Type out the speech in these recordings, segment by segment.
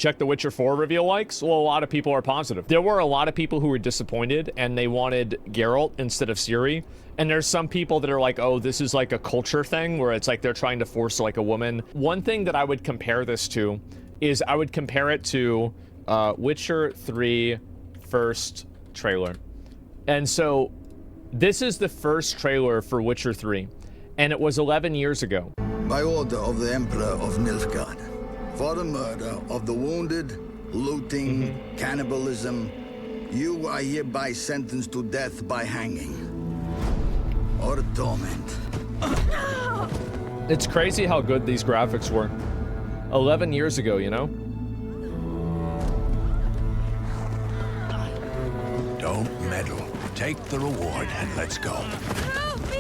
Check the Witcher 4 reveal likes. Well, a lot of people are positive. There were a lot of people who were disappointed and they wanted Geralt instead of Ciri. And there's some people that are like, oh, this is like a culture thing where it's like they're trying to force like a woman. One thing that I would compare this to is I would compare it to Witcher 3 first trailer. And so this is the first trailer for Witcher 3. And it was 11 years ago. By order of the Emperor of Nilfgaard, for the murder of the wounded, looting, cannibalism, you are hereby sentenced to death by hanging or torment. It's crazy how good these graphics were. 11 years ago, you know? Don't meddle. Take the reward and let's go. Help me!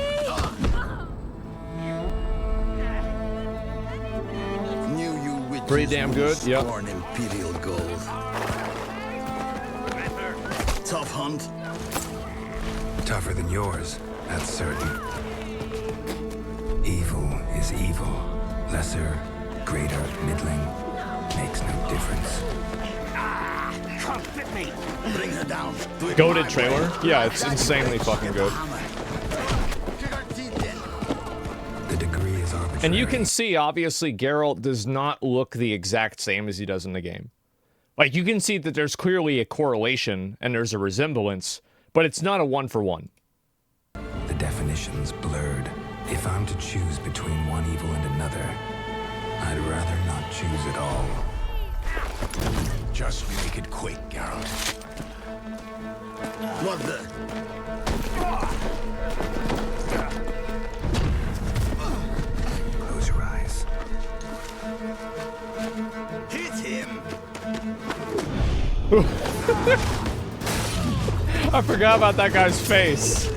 Pretty damn good, yep. Imperial gold. Tough hunt. Tougher than yours, that's certain. Evil is evil. Lesser, greater, middling, makes no difference. Can't fit me. Bring her down. Goated trailer? Yeah, it's insanely fucking good. The degree is arbitrary. And you can see, obviously, Geralt does not look the exact same as he does in the game. Like, you can see that there's clearly a correlation and there's a resemblance, but it's not a one-for-one. The definition's blurred. If I'm to choose between one evil and another, I'd rather not choose at all. Just make it quick, Geralt. What the? Close your eyes. Hit him! I forgot about that guy's face.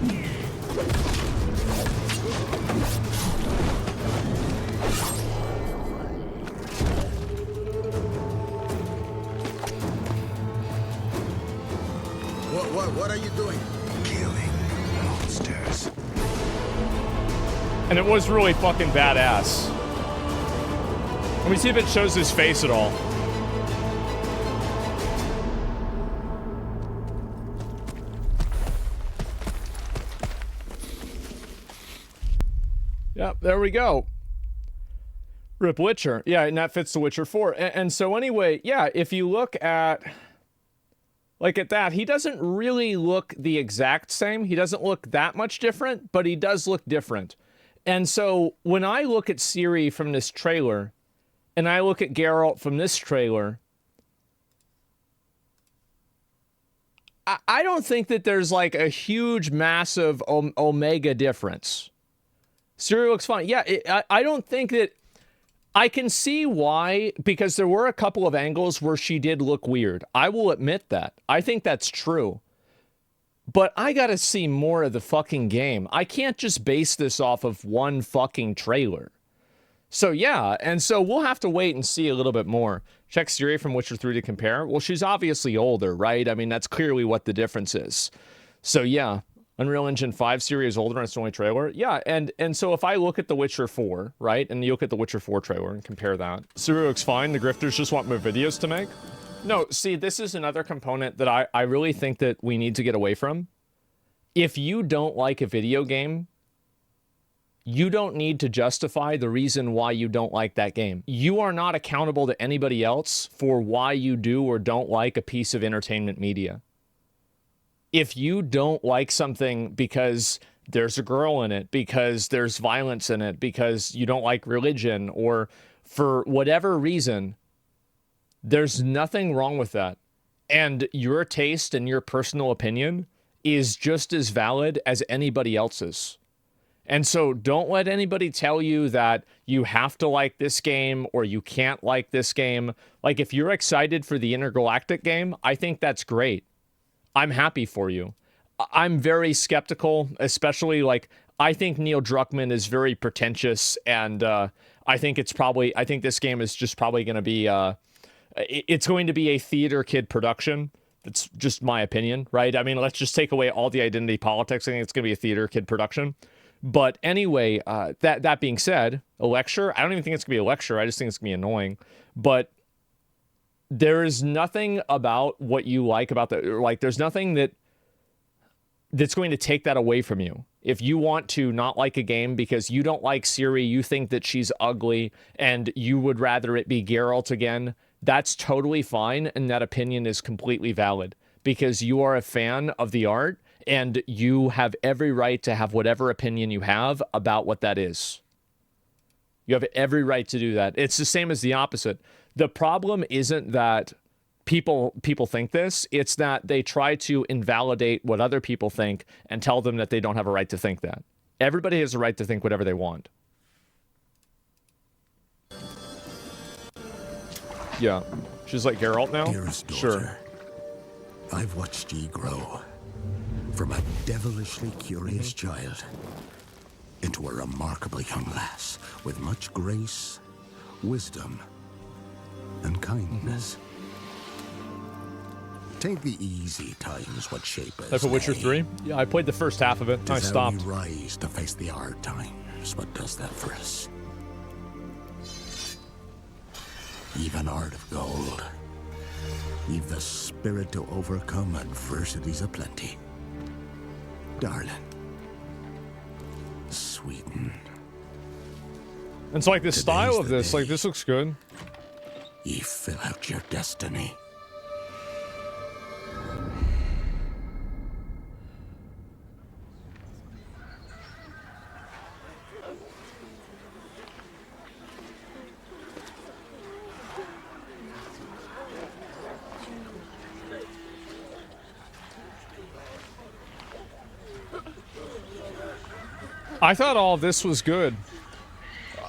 What are you doing? Killing monsters. And it was really fucking badass. Let me see if it shows his face at all. Yep, there we go. Rip Witcher. Yeah, and that fits The Witcher 4. And so anyway, yeah, if you look at... Like at that, he doesn't really look the exact same. He doesn't look that much different, but he does look different. And so when I look at Ciri from this trailer, and I look at Geralt from this trailer, I don't think that there's like a huge, massive omega difference. Ciri looks fine. Yeah, I don't think that... I can see why, because there were a couple of angles where she did look weird. I will admit that. I think that's true. But I gotta see more of the fucking game. I can't just base this off of one fucking trailer. So yeah, and so we'll have to wait and see a little bit more. Check Ciri from Witcher 3 to compare. Well, she's obviously older, right? I mean, that's clearly what the difference is. So yeah. Unreal Engine 5 Ciri is older and it's the only trailer. Yeah, and so if I look at The Witcher 4, right, and you look at The Witcher 4 trailer and compare that, Ciri looks fine, the grifters just want more videos to make. No, see, this is another component that I really think that we need to get away from. If you don't like a video game, you don't need to justify the reason why you don't like that game. You are not accountable to anybody else for why you do or don't like a piece of entertainment media. If you don't like something because there's a girl in it, because there's violence in it, because you don't like religion, or for whatever reason, there's nothing wrong with that. And your taste and your personal opinion is just as valid as anybody else's. And so don't let anybody tell you that you have to like this game or you can't like this game. Like, if you're excited for the Intergalactic game, I think that's great. I'm happy for you. I'm very skeptical, especially, like, I think Neil Druckmann is very pretentious, and I think this game is just probably going to be, it's going to be a theater kid production. That's just my opinion, right? I mean, let's just take away all the identity politics. I think it's going to be a theater kid production. But anyway, that being said, a lecture, I don't even think it's going to be a lecture. I just think it's going to be annoying. But there is nothing about what you like about the, like, there's nothing that's going to take that away from you. If you want to not like a game because you don't like Ciri, you think that she's ugly, and you would rather it be Geralt again, that's totally fine, and that opinion is completely valid, because you are a fan of the art, and you have every right to have whatever opinion you have about what that is. You have every right to do that. It's the same as the opposite. The problem isn't that people think this, it's that they try to invalidate what other people think and tell them that they don't have a right to think that. Everybody has a right to think whatever they want. Yeah. She's like Geralt now? Dearest daughter, Sure. I've watched ye grow from a devilishly curious child into a remarkable young lass with much grace, wisdom, and kindness. Tain't the easy times what shape us. Like a Witcher 3? Yeah, I played the first half of it. I stopped. We rise to face the hard times. What does that for us? Even heart of gold. You've the spirit to overcome adversities aplenty. Darling. Sweeten. And so like this style Today's of the this, day. like this looks good. Ye fill out your destiny. I thought all this was good.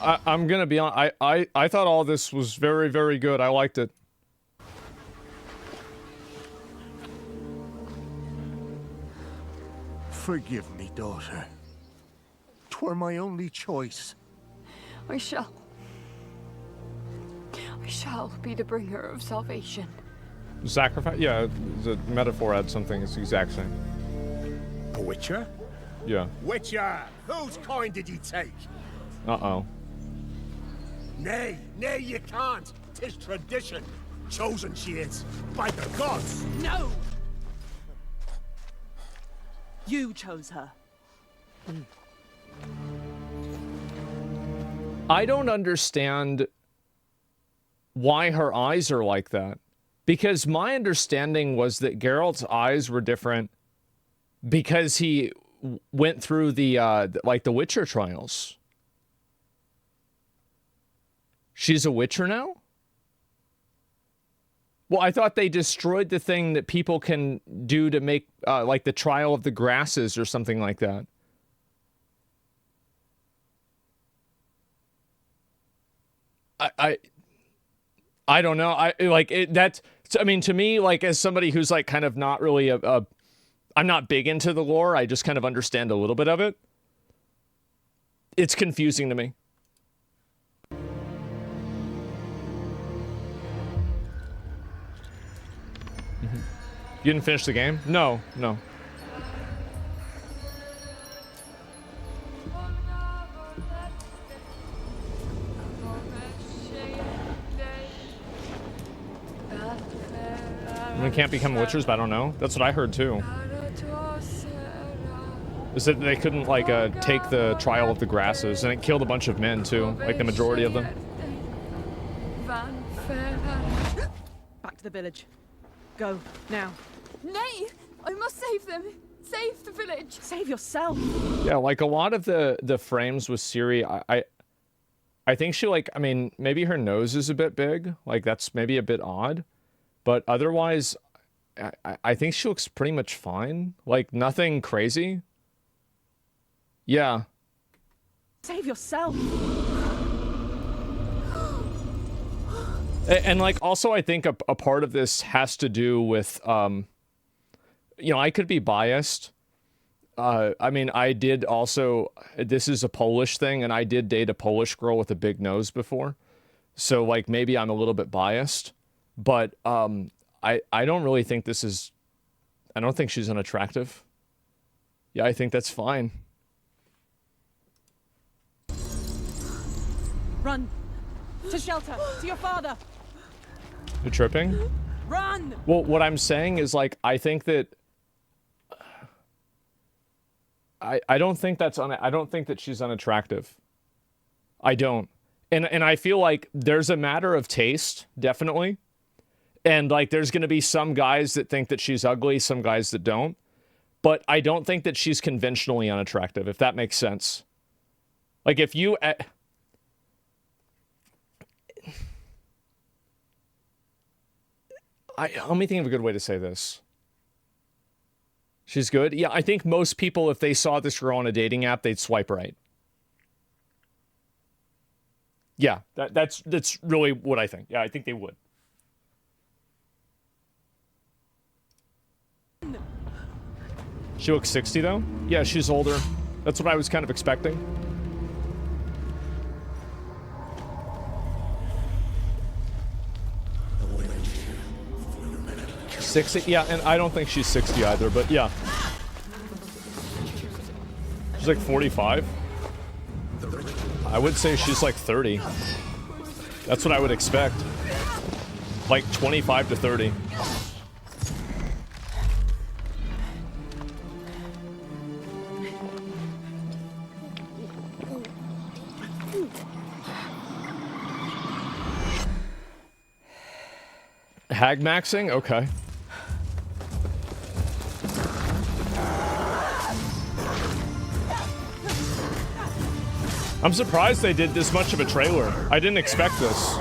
I'm gonna be on. I thought all this was very, very good. I liked it. Forgive me, daughter. 'Twere my only choice. I shall be the bringer of salvation. Sacrifice? Yeah, the metaphor had something. It's the exact same. A Witcher? Yeah. Witcher! Whose coin did ye take? Uh-oh. Nay, nay, you can't. 'Tis tradition. Chosen she is, by the gods. No! You chose her. I don't understand why her eyes are like that. Because my understanding was that Geralt's eyes were different because he went through the, like, the Witcher trials. She's a Witcher now? Well, I thought they destroyed the thing that people can do to make, like, the Trial of the Grasses or something like that. I don't know. I mean, to me, like, as somebody who's, like, kind of not really I'm not big into the lore. I just kind of understand a little bit of it. It's confusing to me. You didn't finish the game? No, no. We can't become Witchers, but I don't know. That's what I heard too. Is that they couldn't, like, take the Trial of the Grasses, and it killed a bunch of men too, like the majority of them. Back to the village. Go, now. Nay! I must save them! Save the village! Save yourself! Yeah, like a lot of the frames with Ciri, I think she, like, I mean, maybe her nose is a bit big, like that's maybe a bit odd, but otherwise, I think she looks pretty much fine, like nothing crazy. Yeah. Save yourself! And like, also, I think a part of this has to do with, you know, I could be biased. I mean, I did also, this is a Polish thing, and I did date a Polish girl with a big nose before. So, like, maybe I'm a little bit biased. But I don't really think this is, I don't think she's unattractive. Yeah, I think that's fine. Run! To shelter! To your father! You're tripping? Run! Well, what I'm saying is, like, I think that... I don't think that's... I don't think that she's unattractive. I don't. And I feel like there's a matter of taste, definitely. And, like, there's going to be some guys that think that she's ugly, some guys that don't. But I don't think that she's conventionally unattractive, if that makes sense. Like, if you... let me think of a good way to say this. She's good? Yeah, I think most people, if they saw this girl on a dating app, they'd swipe right. Yeah, that's really what I think. Yeah, I think they would. She looks 60, though? Yeah, she's older. That's what I was kind of expecting. 60? Yeah, and I don't think she's 60 either, but yeah. She's like 45. I would say she's like 30. That's what I would expect. Like 25 to 30. Hag maxing? Okay. I'm surprised they did this much of a trailer. I didn't expect this.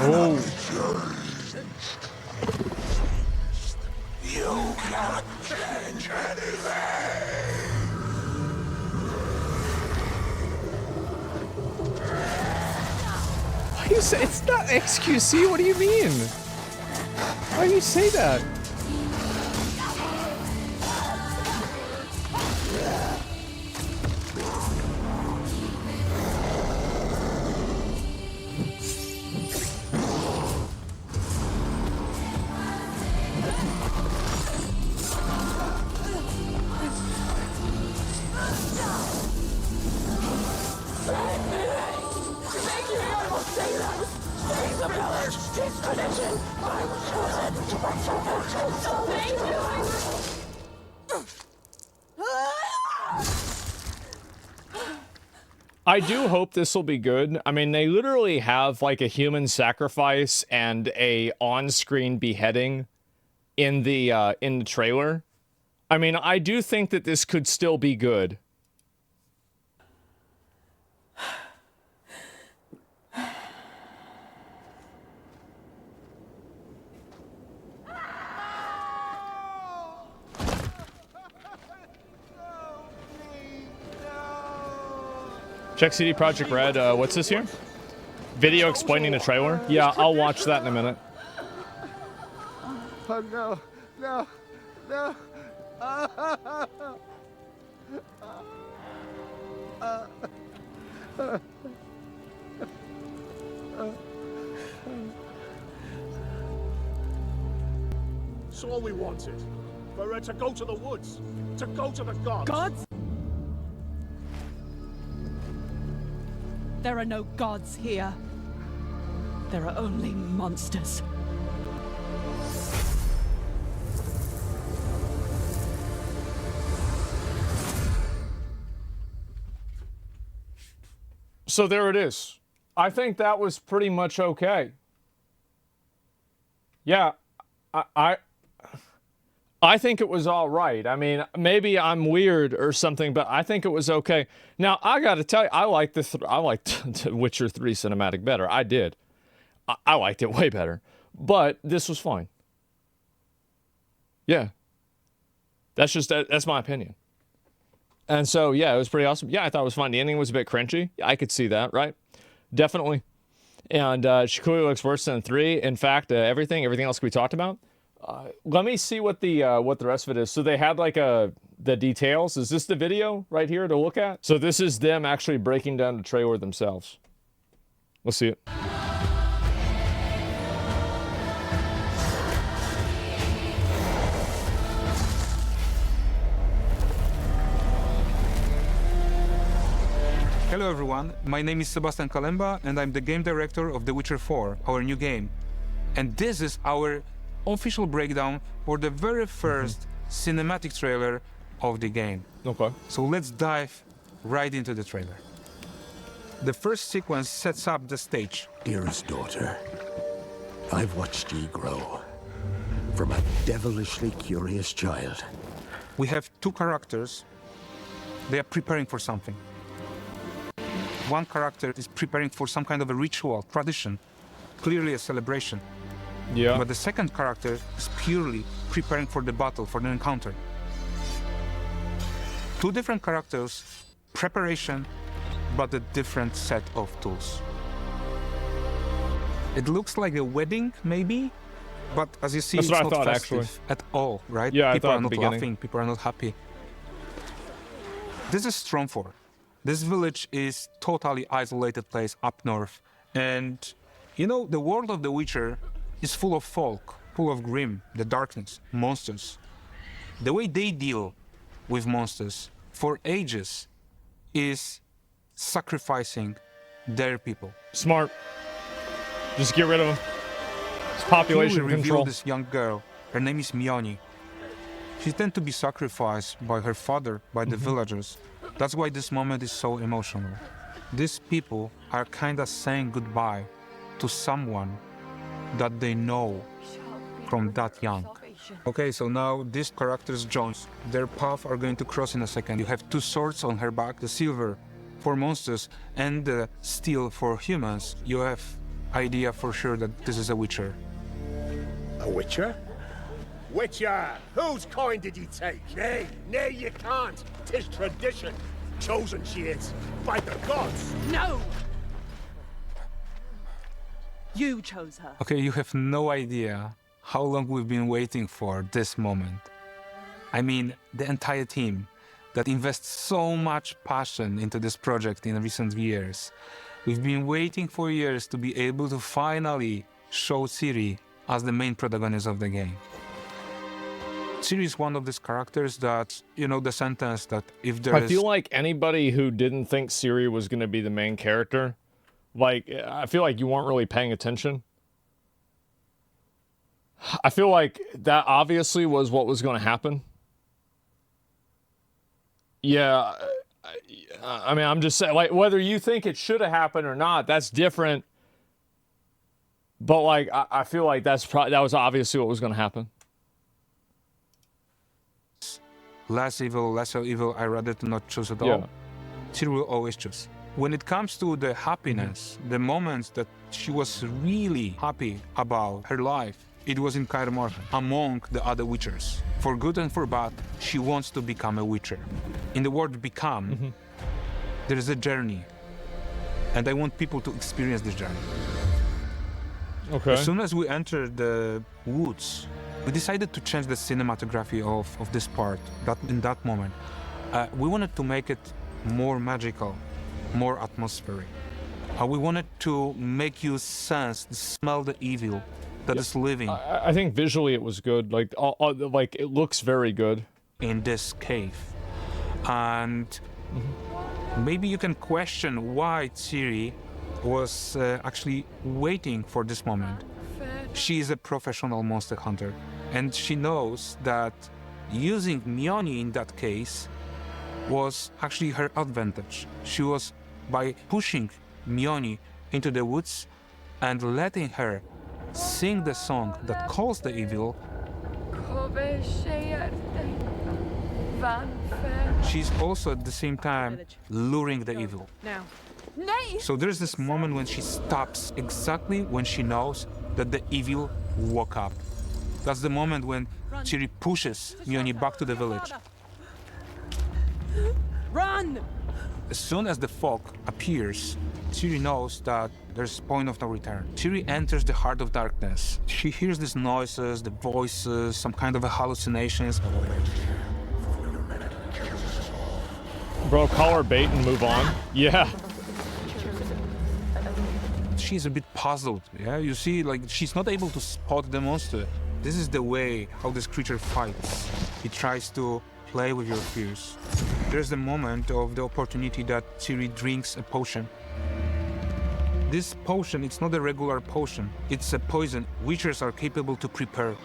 Oh. You cannot change anything. Why you say it's not XQC? What do you mean? Why do you say that? I do hope this will be good. I mean, they literally have like a human sacrifice and a on-screen beheading in the trailer. I mean, I do think that this could still be good. Check CD Projekt Red. What's this here? Video explaining the trailer? Yeah, I'll watch that in a minute. Oh no, no, no. It's all we wanted. For to go to the woods. To go to the gods. Gods? There are no gods here. There are only monsters. So there it is. I think that was pretty much okay. Yeah, I think it was all right. I mean, maybe I'm weird or something, but I think it was okay. Now, I got to tell you, I liked the Witcher 3 cinematic better. I did. I liked it way better. But this was fine. Yeah. That's my opinion. And so, yeah, it was pretty awesome. Yeah, I thought it was fun. The ending was a bit cringy. I could see that, right? Definitely. And she clearly looks worse than 3. In fact, everything else we talked about. Let me see what the rest of it is. So they had like the details. Is this the video right here to look at? So this is them actually breaking down the trailer themselves. Let's see it. Hello everyone, my name is Sebastian Kalemba and I'm the game director of The Witcher 4, our new game. And this is our official breakdown for the very first cinematic trailer of the game. Okay. So let's dive right into the trailer. The first sequence sets up the stage. Dearest daughter, I've watched ye grow from a devilishly curious child. We have two characters. They are preparing for something. One character is preparing for some kind of a ritual, tradition, clearly a celebration. Yeah. But the second character is purely preparing for the battle, for the encounter. Two different characters, preparation, but a different set of tools. It looks like a wedding, maybe, but as you see, That's it's what I not thought, festive actually. at all, right? Yeah, I people thought are at the not beginning. laughing, people are not happy. This is Stromford. This village is totally isolated place up north. And, you know, the world of The Witcher is full of folk, full of grim, the darkness, monsters. The way they deal with monsters for ages is sacrificing their people. Smart. Just get rid of them. It's Here population we reveal control. this young girl. Her name is Mioni. She tends to be sacrificed by her father, by the villagers. That's why this moment is so emotional. These people are kind of saying goodbye to someone that they know from that young. Okay, so now these characters join. Their paths are going to cross in a second. You have two swords on her back, the silver for monsters and the steel for humans. You have idea for sure that this is a Witcher. A Witcher? Witcher! Whose coin did ye take? Nay, nay, you can't. 'Tis tradition. Chosen she is, by the gods. No! You chose her. Okay, you have no idea how long we've been waiting for this moment. I mean, the entire team that invests so much passion into this project in recent years. We've been waiting for years to be able to finally show Ciri as the main protagonist of the game. Ciri is one of these characters that, you know, the sentence that if there I is... feel like anybody who didn't think Ciri was going to be the main character, like, I feel like you weren't really paying attention. I feel like that obviously was what was going to happen. Yeah, I mean, I'm just saying, like, whether you think it should have happened or not, that's different. But, like, I feel like that was obviously what was going to happen. less evil, lesser evil, I rather to not choose at all. Yeah. Ciri will always choose. When it comes to the happiness, the moments that she was really happy about her life, it was in Kaer Morhen, among the other Witchers. For good and for bad, she wants to become a Witcher. In the word become, there is a journey. And I want people to experience this journey. Okay. As soon as we enter the woods, we decided to change the cinematography of this part, in that moment. We wanted to make it more magical, more atmospheric. We wanted to make you sense, smell the evil that is living I think visually it was good. Like, like it looks very good. in this cave. And maybe you can question why Ciri was actually waiting for this moment. She is a professional monster hunter, and she knows that using Mioni in that case was actually her advantage. She was, by pushing Mioni into the woods and letting her sing the song that calls the evil, she's also at the same time luring the evil. Now. Nay! So there's this moment when she stops exactly when she knows that the evil woke up. That's the moment when Ciri pushes Mioni back to the village. Run! As soon as the fog appears, Ciri knows that there's a point of no return. Ciri enters the heart of darkness. She hears these noises, the voices, some kind of hallucinations. Bro, call her bait and move on. Yeah. She's a bit puzzled, yeah? You see, like, she's not able to spot the monster. This is the way how this creature fights. It tries to play with your fears. there's the moment of the opportunity that Ciri drinks a potion. This potion, it's not a regular potion. It's a poison witchers are capable to prepare.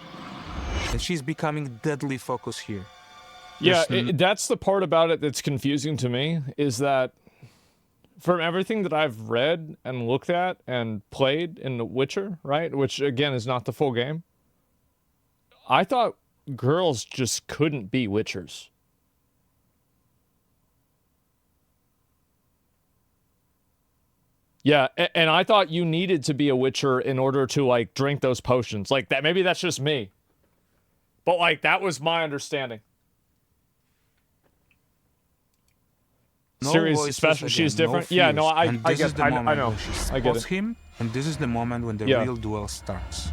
And she's becoming deadly focused here. Yeah, that's the part about it that's confusing to me, is that from everything that I've read and looked at and played in The Witcher, right, which again is not the full game, I thought girls just couldn't be witchers. Yeah, and I thought you needed to be a witcher in order to, like, drink those potions. Like, that, maybe that's just me. But, like, that was my understanding. No Series voices special, again, she's no different. Yeah, no, fears. And I this get is the I moment know. when she I get spots it. him, and this is the moment when the Yeah. real duel starts.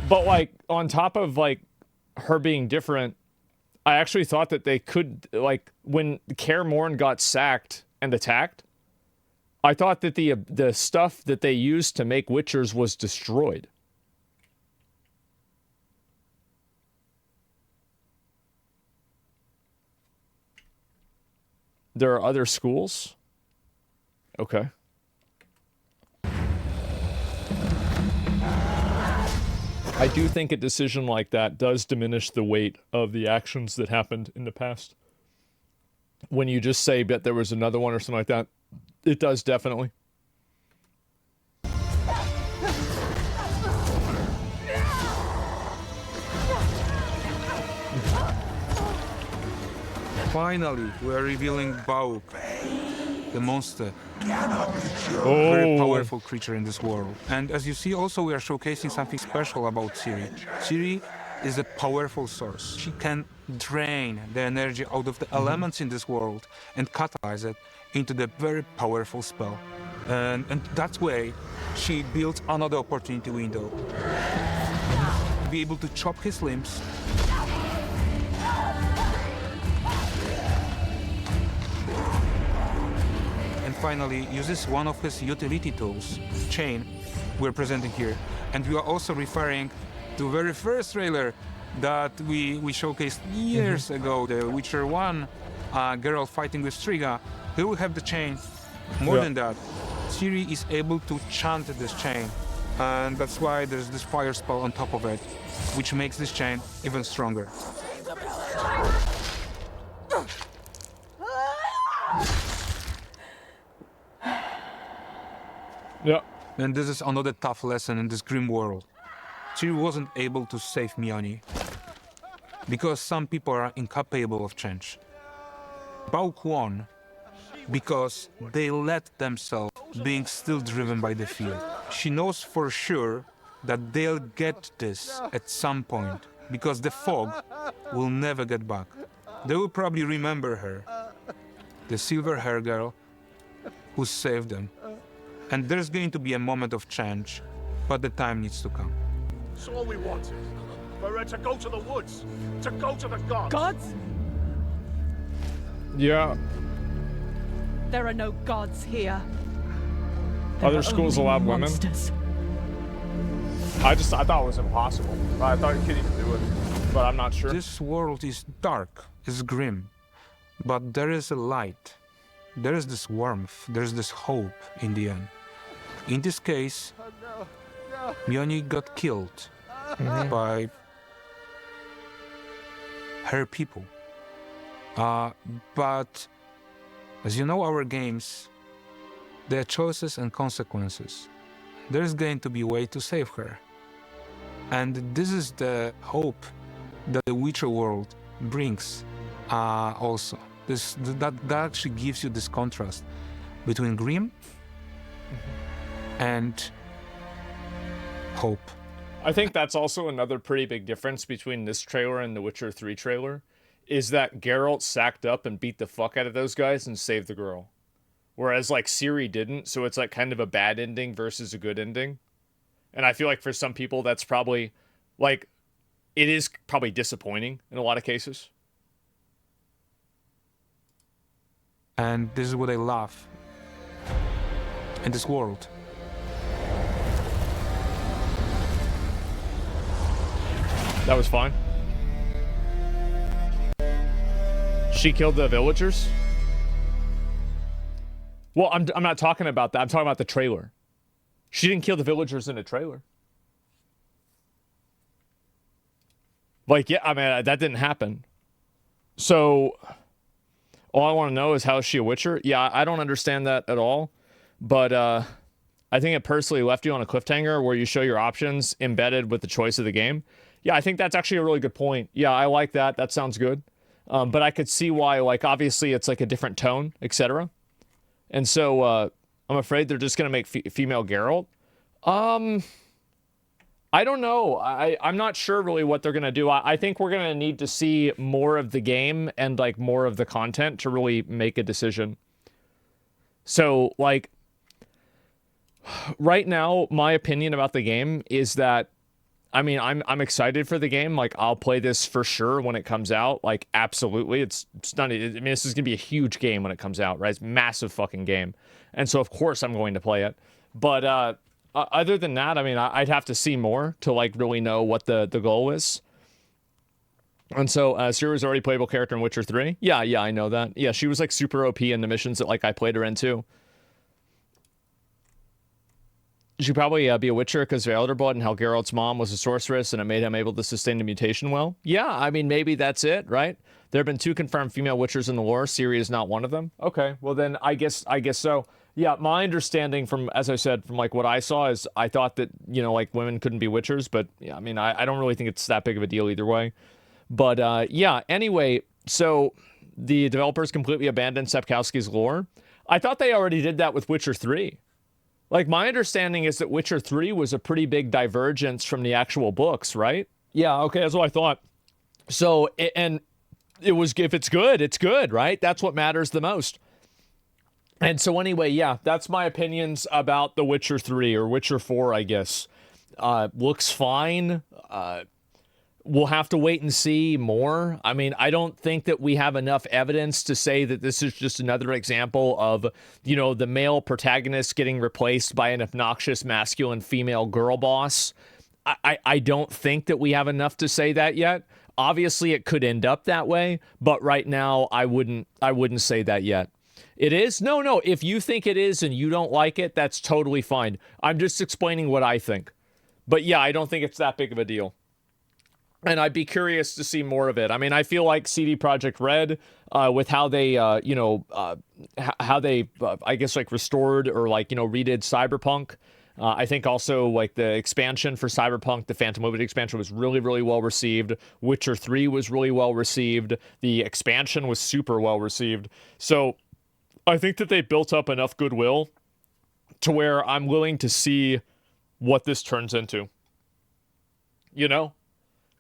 But, like, on top of, like, her being different, I actually thought that they could, like, when Kaer Morhen got sacked and attacked, I thought that the stuff that they used to make witchers was destroyed. There are other schools? Okay. I do think a decision like that does diminish the weight of the actions that happened in the past. When you just say that there was another one or something like that, it does definitely. Finally, we are revealing Bauk, the monster. Oh. Very powerful creature in this world. And as you see, also we are showcasing something special about Ciri. Ciri is a powerful source. She can drain the energy out of the elements in this world and catalyze it into the very powerful spell. And that way, she builds another opportunity window. Be able to chop his limbs, and finally uses one of his utility tools, Chain, we're presenting here. And we are also referring to the very first trailer that we showcased years ago, The Witcher 1, Geralt fighting with Striga. He will have the chain. More than that, Ciri is able to chant this chain. And that's why there's this fire spell on top of it, which makes this chain even stronger. Yeah. And this is another tough lesson in this grim world. Ciri wasn't able to save Mioni, because some people are incapable of change. Bauk won because they let themselves being still driven by the fear. She knows for sure that they'll get this at some point, because the fog will never get back. They will probably remember her, the silver-haired girl who saved them. And there's going to be a moment of change, but the time needs to come. That's all we wanted. For her to go to the woods, to go to the gods. Gods? Yeah. There are no gods here. Other schools only allowed women? monsters. I thought it was impossible. I thought you could even do it, but I'm not sure. This world is dark, is grim, but there is a light. There is this warmth, there's this hope in the end. In this case, Mioni got killed by her people. But as you know, our games, there are choices and consequences. There's going to be a way to save her. And this is the hope that the Witcher world brings also. That actually gives you this contrast between grim and hope. I think that's also another pretty big difference between this trailer and the Witcher 3 trailer, is that Geralt sacked up and beat the fuck out of those guys and saved the girl. Whereas, like, Ciri didn't, so it's, like, kind of a bad ending versus a good ending. And I feel like for some people that's probably, like, it is probably disappointing in a lot of cases. And this is what I love in this world. That was fine. She killed the villagers? Well, I'm not talking about that. I'm talking about the trailer. She didn't kill the villagers in the trailer. Like, yeah, I mean, that didn't happen. So, all I want to know is, how is she a Witcher? Yeah, I don't understand that at all. But I think it personally left you on a cliffhanger where you show your options embedded with the choice of the game. Yeah, I think that's actually a really good point. Yeah, I like that. That sounds good. But I could see why, like, obviously it's like a different tone, etc. And so I'm afraid they're just going to make female Geralt. I don't know. I'm not sure really what they're going to do. I think we're going to need to see more of the game and, like, more of the content to really make a decision. So, like, right now, my opinion about the game is that, I mean, I'm excited for the game. Like, I'll play this for sure when it comes out. Like, absolutely. It's not, I mean, this is going to be a huge game when it comes out, right? It's a massive fucking game. And so, of course, I'm going to play it. But, other than that, I mean, I'd have to see more to, like, really know what the goal is. And so, Ciri was already a playable character in Witcher 3. Yeah, I know that. Yeah, she was, like, super OP in the missions that, like, I played her in, too. She'd probably be a Witcher because of Elderblood and how Geralt's mom was a sorceress and it made him able to sustain the mutation well. Yeah, I mean, maybe that's it, right? There have been 2 confirmed female Witchers in the lore. Ciri is not one of them. Okay, well then I guess so. Yeah, my understanding from, as I said, from like what I saw is I thought that, you know, like women couldn't be Witchers, but yeah, I mean, I don't really think it's that big of a deal either way. But yeah, anyway, so the developers completely abandoned Sapkowski's lore. I thought they already did that with Witcher 3. Like, my understanding is that Witcher 3 was a pretty big divergence from the actual books, right? Yeah, okay, that's what I thought. So, and it was, if it's good, right? That's what matters the most. And so anyway, yeah, that's my opinions about The Witcher 3, or Witcher 4, I guess. Looks fine. We'll have to wait and see more. I mean, I don't think that we have enough evidence to say that this is just another example of, you know, the male protagonist getting replaced by an obnoxious masculine female girl boss. I don't think that we have enough to say that yet. Obviously, it could end up that way, but right now, I wouldn't say that yet. It is? No. If you think it is and you don't like it, that's totally fine. I'm just explaining what I think. But yeah, I don't think it's that big of a deal. And I'd be curious to see more of it. I mean, I feel like CD Projekt Red, with how they, how they, I guess, like, restored or, like, you know, redid Cyberpunk. I think also, like, the expansion for Cyberpunk, the Phantom Liberty expansion, was really, really well received. Witcher 3 was really well received. The expansion was super well received. So I think that they built up enough goodwill to where I'm willing to see what this turns into. You know?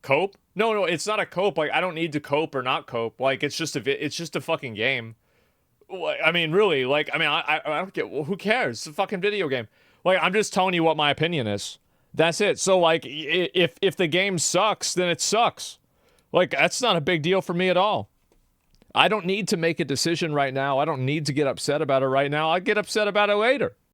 Cope? No, it's not a cope. Like, I don't need to cope or not cope. Like, it's just a fucking game. I mean, really, like, I mean, I don't get, who cares? It's a fucking video game. Like, I'm just telling you what my opinion is. That's it. So, like, if the game sucks, then it sucks. Like, that's not a big deal for me at all. I don't need to make a decision right now. I don't need to get upset about it right now. I'll get upset about it later.